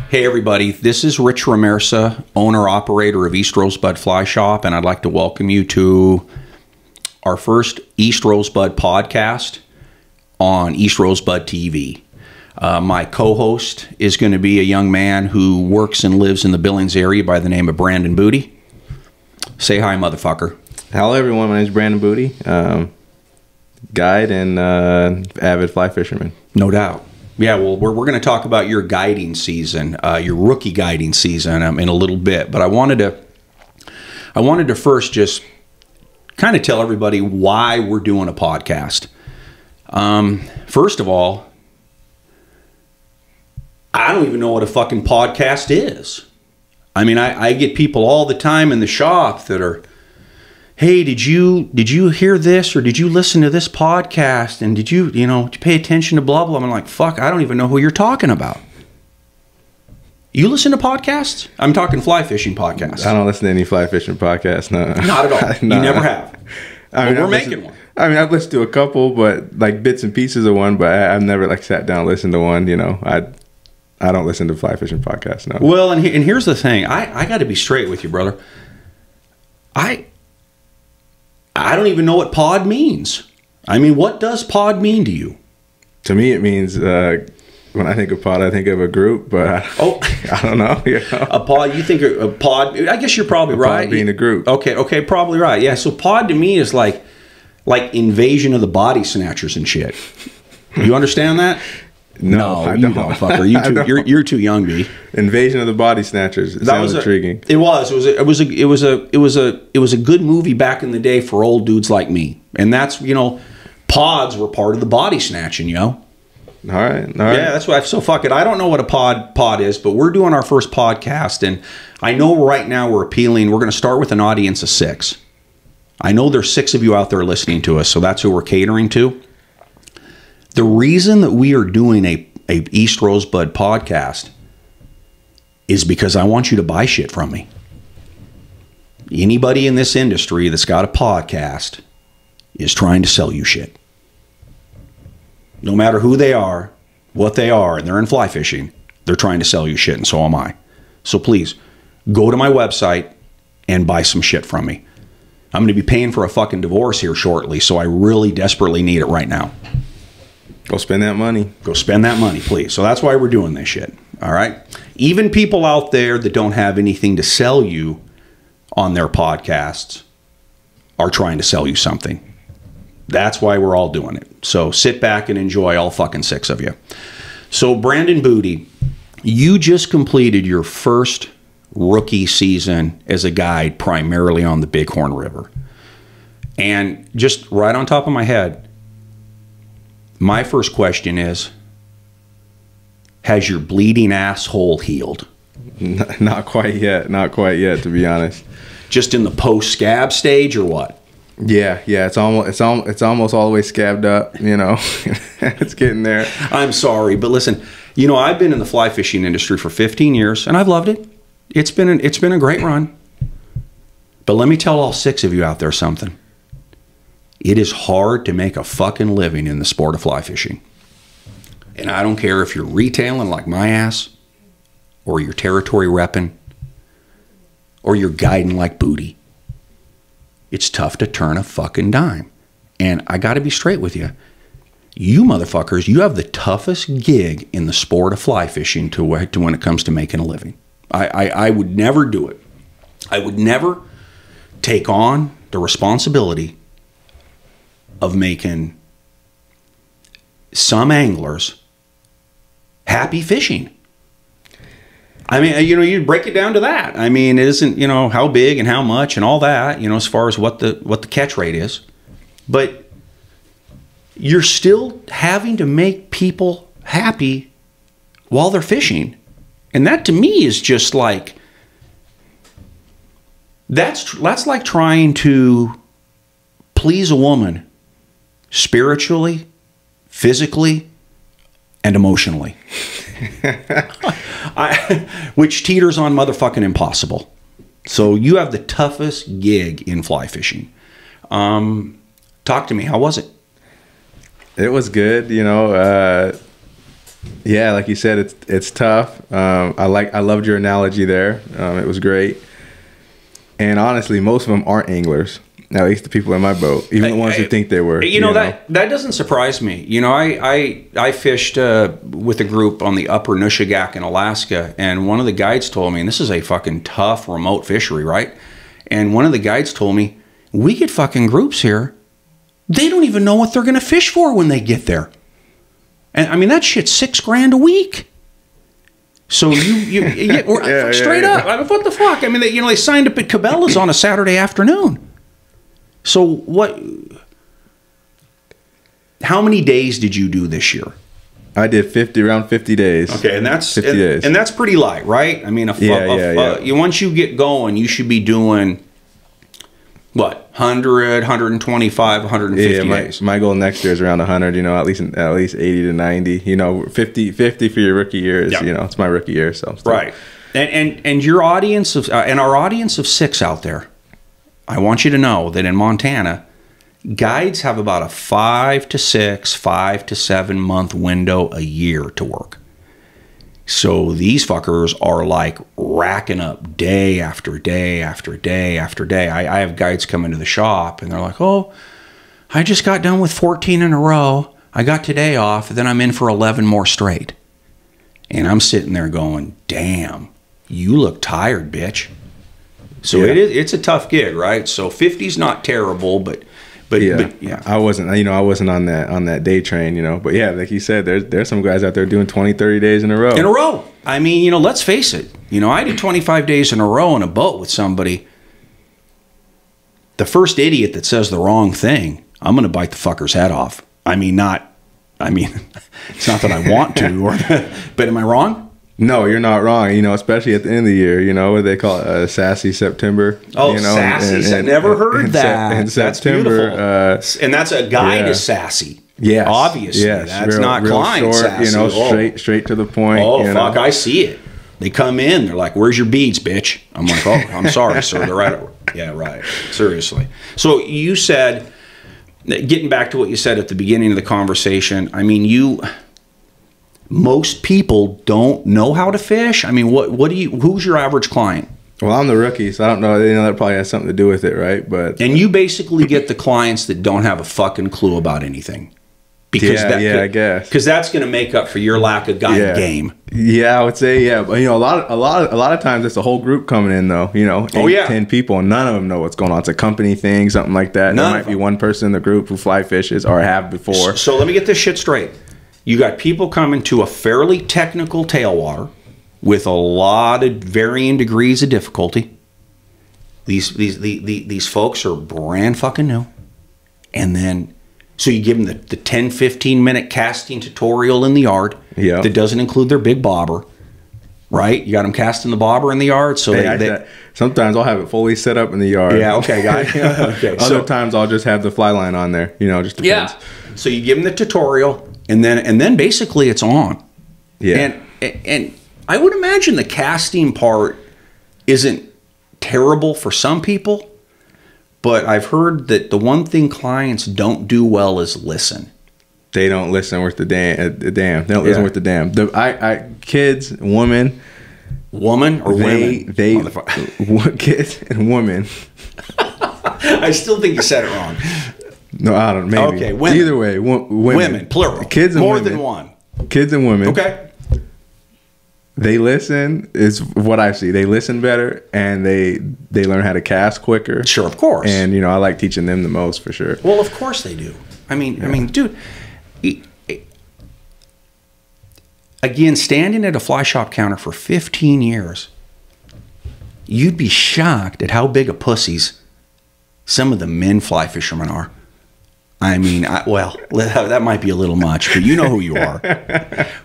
Hey everybody, this is Rich Ramirza, owner-operator of East Rosebud Fly Shop, and I'd like to welcome you to our first East Rosebud podcast on East Rosebud TV. My co-host is going to be a young man who works and lives in the Billings area by the name of Brandon Booty. Say hi, motherfucker. Hello everyone, my name is Brandon Booty, guide and avid fly fisherman. No doubt. Yeah, well, we're going to talk about your guiding season, your rookie guiding season in a little bit. But I wanted to first just kind of tell everybody why we're doing a podcast. First of all, I don't even know what a fucking podcast is. I mean, I get people all the time in the shop that are, hey, did you hear this, or did you listen to this podcast, and did you pay attention to blah blah? I'm like, fuck, I don't even know who you're talking about. You listen to podcasts? I'm talking fly fishing podcasts. I don't listen to any fly fishing podcasts. No, not at all. No. You never have. We're making one. I mean, I've listened to a couple, but like bits and pieces of one. But I've never like sat down and listened to one. I don't listen to fly fishing podcasts. No. Well, and here's the thing. I got to be straight with you, brother. I don't even know what pod means. I mean, what does pod mean to you? To me, it means when I think of pod, I think of a group, but I don't know. A pod, you think a pod, I guess you're probably right. Pod being a group. Okay, probably right. Yeah, so pod to me is like Invasion of the Body Snatchers and shit. You understand that? No, I don't. Fucker. You're too young, B. Invasion of the Body Snatchers. It sounds intriguing. It was a good movie back in the day for old dudes like me. And that's, pods were part of the body snatching, All right. Yeah, that's why. So fuck it. I don't know what a pod is, but we're doing our first podcast, and I know right now we're appealing. We're going to start with an audience of 6. I know there's 6 of you out there listening to us, so that's who we're catering to. The reason that we are doing a East Rosebud podcast is because I want you to buy shit from me. Anybody in this industry that's got a podcast is trying to sell you shit. No matter who they are, what they are, and they're in fly fishing, they're trying to sell you shit, and so am I. So please, go to my website and buy some shit from me. I'm going to be paying for a fucking divorce here shortly, so I really desperately need it right now. Go spend that money. Go spend that money, please. So that's why we're doing this shit, all right? Even people out there that don't have anything to sell you on their podcasts are trying to sell you something. That's why we're all doing it. So sit back and enjoy, all fucking 6 of you. So Brandon Booty, you just completed your first rookie season as a guide primarily on the Bighorn River. And just right on top of my head, my first question is, has your bleeding asshole healed? Not quite yet. Not quite yet, to be honest. Just in the post-scab stage or what? Yeah. It's almost all the way scabbed up. It's getting there. I'm sorry, but listen. I've been in the fly fishing industry for 15 years, and I've loved it. It's been a great run. But let me tell all 6 of you out there something. It is hard to make a fucking living in the sport of fly fishing. And I don't care if you're retailing like my ass, or you're territory repping, or you're guiding like Booty. It's tough to turn a fucking dime. And I got to be straight with you. You motherfuckers, you have the toughest gig in the sport of fly fishing to when it comes to making a living. I would never do it. I would never take on the responsibility of making some anglers happy fishing. I mean, you break it down to that. I mean, it isn't, how big and how much and all that, as far as what the catch rate is. But you're still having to make people happy while they're fishing. And that to me is just like, that's like trying to please a woman spiritually, physically, and emotionally. Which teeters on motherfucking impossible. So you have the toughest gig in fly fishing. Talk to me. How was it? It was good. Yeah, like you said, it's tough. I loved your analogy there. It was great. And honestly, most of them aren't anglers. At least the people in my boat, even the ones who think they were. You know, that doesn't surprise me. You know, I fished with a group on the upper Nushagak in Alaska, and one of the guides told me, and this is a fucking tough remote fishery, right? And one of the guides told me, we get fucking groups here, they don't even know what they're going to fish for when they get there. And I mean, that shit's $6,000 a week. So straight up. I mean, what the fuck? I mean, they signed up at Cabela's on a Saturday afternoon. So what? How many days did you do this year? I did around 50 days. Okay, and that's 50 days. And that's pretty light, right? I mean, once you get going, you should be doing what, 100, 125, 150 days. My goal next year is around 100. You know, at least 80 to 90. You know, 50 for your rookie year is you know, it's my rookie year, so right. And your audience of and our audience of 6 out there, I want you to know that in Montana, guides have about a 5 to 6, 5 to 7 month window a year to work. So these fuckers are like racking up day after day after day after day. I have guides come into the shop and they're like, oh, I just got done with 14 in a row. I got today off, then I'm in for 11 more straight. And I'm sitting there going, damn, you look tired, bitch. So it's a tough gig, right? So 50's not terrible, but yeah. I wasn't on that day train, you know. But yeah, like you said, there's some guys out there doing 20, 30 days in a row. In a row. I mean, you know, let's face it. You know, I did 25 days in a row in a boat with somebody. The first idiot that says the wrong thing, I'm going to bite the fucker's head off. I mean, it's not that I want to, but am I wrong? No, you're not wrong. You know, especially at the end of the year, you know, what they call it, sassy September. Oh, you know, sassy. I never heard that. In September. That's beautiful. And that's a guide is sassy. Yes. Obviously. Yes. That's not client short, sassy. You know, straight to the point. Oh, you fuck, know? I see it. They come in, they're like, where's your beads, bitch? I'm like, oh, I'm sorry, sir. They're right. Yeah, right. Seriously. So you said, getting back to what you said at the beginning of the conversation, I mean, most people don't know how to fish. I mean, who's your average client? Well, I'm the rookie, so I don't know. You know, that probably has something to do with it, right? And you basically get the clients that don't have a fucking clue about anything. Because I guess. Because that's going to make up for your lack of guide game. Yeah, I would say, yeah. But, you know, a lot of times it's a whole group coming in, though. You know, 10 people, and none of them know what's going on. It's a company thing, something like that. There might be one person in the group who fly fishes or have before. So let me get this shit straight. You got people coming to a fairly technical tailwater with a lot of varying degrees of difficulty. These folks are brand fucking new. And then, so you give them the 10, 15 minute casting tutorial in the yard that doesn't include their big bobber, right? You got them casting the bobber in the yard. So sometimes I'll have it fully set up in the yard. Yeah, okay, guys. Okay. Other times I'll just have the fly line on there, you know, just depends. Yeah. So you give them the tutorial. And then basically it's on. Yeah. And I would imagine the casting part isn't terrible for some people, but I've heard that the one thing clients don't do well is listen. They don't listen worth the damn. They don't listen worth the damn. Kids, women or women? Kids and women. I still think you said it wrong. No, I don't know. Maybe. Okay, women. Either way, women, plural. Kids and more women. than one. Kids and women. Okay. They listen is what I see. They listen better and they learn how to cast quicker. Sure, of course. And you know, I like teaching them the most for sure. Well, of course they do. I mean, dude. Again, standing at a fly shop counter for 15 years, you'd be shocked at how big of pussies some of the men fly fishermen are. I mean, well, that might be a little much, but you know who you are.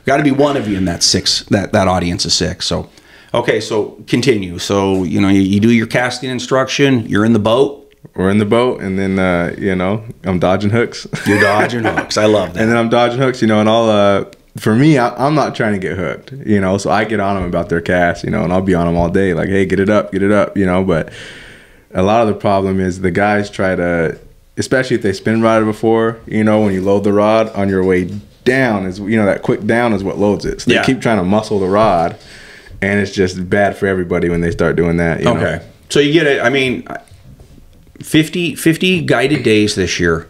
Got to be one of you in that 6, that audience of 6. So, okay, so continue. So, you know, you do your casting instruction. You're in the boat. We're in the boat, and then, you know, I'm dodging hooks. You're dodging hooks. I love that. And then I'm dodging hooks, you know, and I'll, for me, I'm not trying to get hooked, you know, so I get on them about their cast, you know, and I'll be on them all day, like, hey, get it up, you know, but a lot of the problem is the guys try to, especially if they spin roded before, you know, when you load the rod on your way down is, you know, that quick down is what loads it. So they keep trying to muscle the rod, and it's just bad for everybody when they start doing that. You know? So you get it. I mean, 50 guided days this year.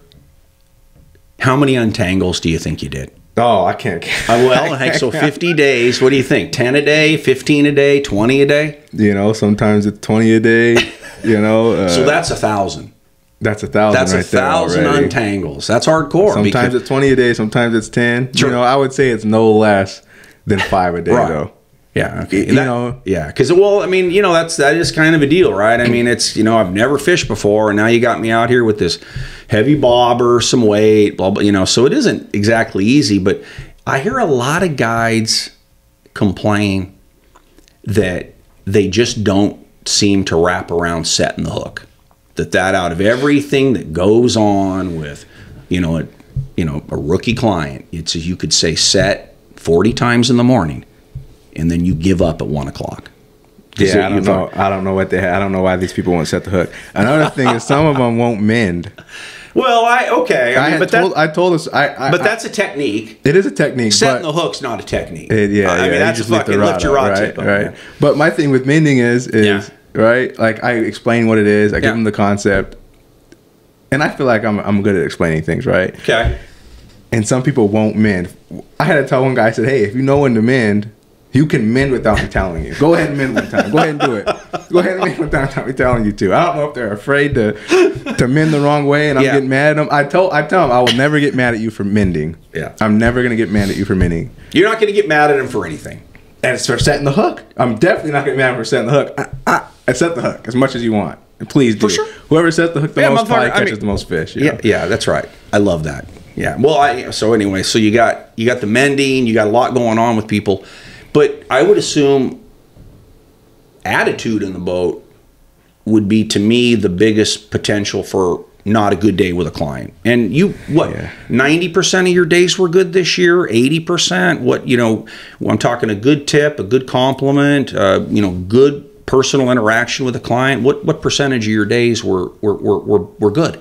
How many untangles do you think you did? Oh, I can't. Well, so 50 days. What do you think? 10 a day, 15 a day, 20 a day? You know, sometimes it's 20 a day. You know, so that's 1,000. That's 1,000. That's right 1,000 untangles. That's hardcore. Sometimes it's 20 a day. Sometimes it's 10. Sure. You know, I would say it's no less than 5 a day, though. Yeah. Okay. You know. Yeah. Because, well, I mean, you know, that is kind of a deal, right? I mean, it's, you know, I've never fished before, and now you got me out here with this heavy bobber, some weight, blah, blah, you know. So it isn't exactly easy, but I hear a lot of guides complain that they just don't seem to wrap around setting the hook. That out of everything that goes on with, you know, a rookie client, it's, you could say set 40 times in the morning, and then you give up at 1 o'clock. Yeah, I don't know. I don't know what they. I don't know why these people won't set the hook. Another thing is some of them won't mend. Well, I told us. But that's a technique. It is a technique. Setting the hook's not a technique. I mean, that's a fucking lift your rod tip. Right. But my thing with mending is right. Like, I explain what it is. I give them the concept, and I feel like I'm good at explaining things. Right. Okay. And some people won't mend. I had to tell one guy. I said, "Hey, if you know when to mend, you can mend without me telling you. Go ahead and mend one time. Go ahead and do it. Go ahead and mend without me telling you to." I don't know if they're afraid to mend the wrong way, and I'm getting mad at them. I tell them I will never get mad at you for mending. Yeah. I'm never gonna get mad at you for mending. You're not gonna get mad at them for anything. And it's for setting the hook. I'm definitely not getting mad at him for setting the hook. I set the hook as much as you want. And please do. For sure. Whoever sets the hook the most probably catches the most fish. You know? Yeah, that's right. I love that. Yeah. Well, so anyway, so you got the mending, you got a lot going on with people. But I would assume attitude in the boat would be, to me, the biggest potential for not a good day with a client. And 90% of your days were good this year, 80%? What, you know, I'm talking a good tip, a good compliment, you know, good personal interaction with a client. What percentage of your days were good?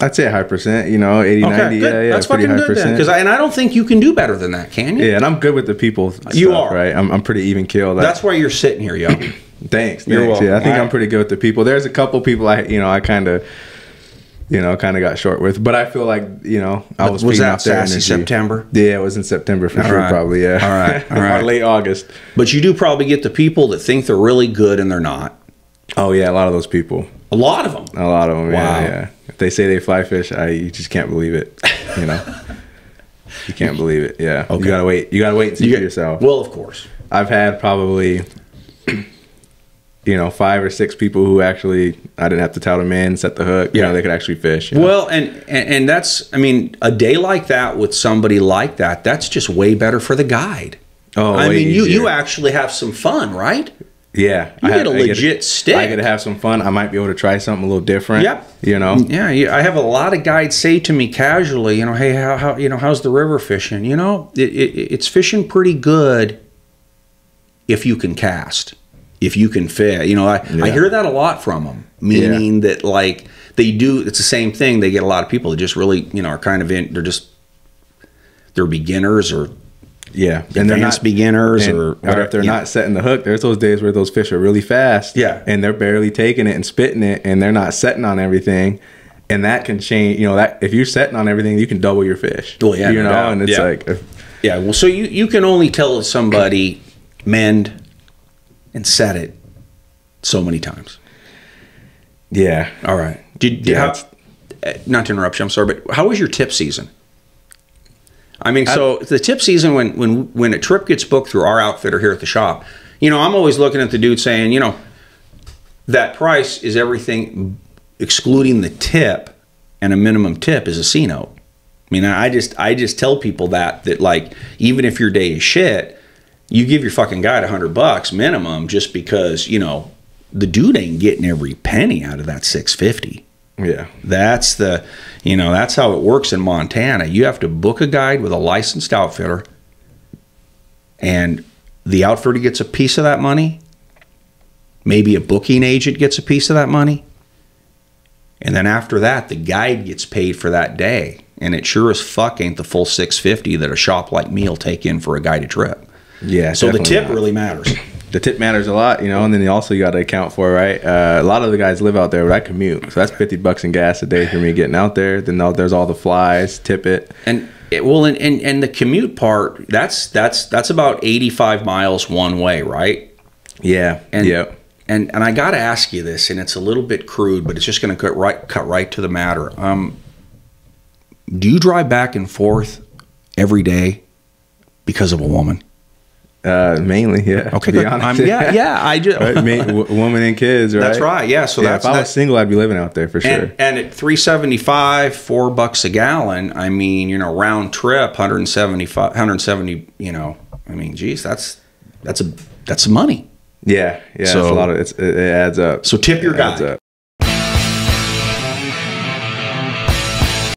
I'd say a high percent, you know, 80, 90. Good. Yeah, that's pretty fucking high good percent. And I don't think you can do better than that, can you? Yeah, and I'm good with the people. You are. Right? I'm pretty even keel. That's why you're sitting here, yo. Thanks. You're welcome. Yeah, I think I'm pretty good with the people. There's a couple people I kind of got short with, but I feel like, you know, I was feeding off their energy. September? Yeah, it was in September for sure, probably. Yeah. All right. Or late August. But you do probably get the people that think they're really good and they're not. Oh yeah, a lot of those people. A lot of them. A lot of them. Wow. Yeah. If they say they fly fish, you just can't believe it. You know, you can't believe it. Yeah. Okay. You gotta wait. You gotta wait and see for yourself. Well, of course. I've had probably, you know, 5 or 6 people who actually I didn't have to tell them in, set the hook. You know, they could actually fish. You know? Well, and that's, I mean, a day like that with somebody like that, that's just way better for the guide. Oh, I mean, you actually have some fun, right? Yeah, you get a legit stick. I get to have some fun. I might be able to try something a little different. Yep. You know. Yeah, I have a lot of guides say to me casually, you know, hey, how you know, how's the river fishing? You know, it's fishing pretty good if you can cast, if you can fish. You know, I hear that a lot from them, meaning that like they do. It's the same thing. They get a lot of people that just really, you know, are kind of they're beginners or. Yeah, and they're not beginners, or if they're not setting the hook. There's those days where those fish are really fast, and they're barely taking it and spitting it, and they're not setting on everything, and that can change. You know, that if you're setting on everything, you can double your fish. Well, yeah, you know, and it's like, well, so you can only tell somebody mend and set it so many times. Yeah. All right. Not to interrupt you, I'm sorry, but how was your tip season? I mean, so the tip season, when a trip gets booked through our outfitter here at the shop, you know, I'm always looking at the dude saying, you know, that price is everything excluding the tip, and a minimum tip is a C note. I mean, I just tell people that like, even if your day is shit, you give your fucking guide $100 minimum, just because, you know, the dude ain't getting every penny out of that $650. Yeah, that's that's how it works in Montana. You have to book a guide with a licensed outfitter, and the outfitter gets a piece of that money. Maybe a booking agent gets a piece of that money, And then after that, the guide gets paid for that day. And it sure as fuck ain't the full $650 that a shop like me will take in for a guided trip. Yeah. So the tip really matters. The tip matters a lot, you know, and then you also got to account for, right? A lot of the guys live out there, but I commute. So that's $50 in gas a day for me getting out there. Then there's all the flies, tip it. And the commute part, that's about 85 miles one way, right? Yeah. And I got to ask you this, and it's a little bit crude, but it's just going to cut right to the matter. Do you drive back and forth every day because of a woman? Mainly, yeah. Okay, good. I just right? Woman and kids, right? That's right. Yeah. So if I was single, I'd be living out there for sure. And at $3.75, $4 a gallon. I mean, you know, round trip, 170. You know, I mean, geez, that's money. Yeah. So it's a lot of it adds up. So tip your guy.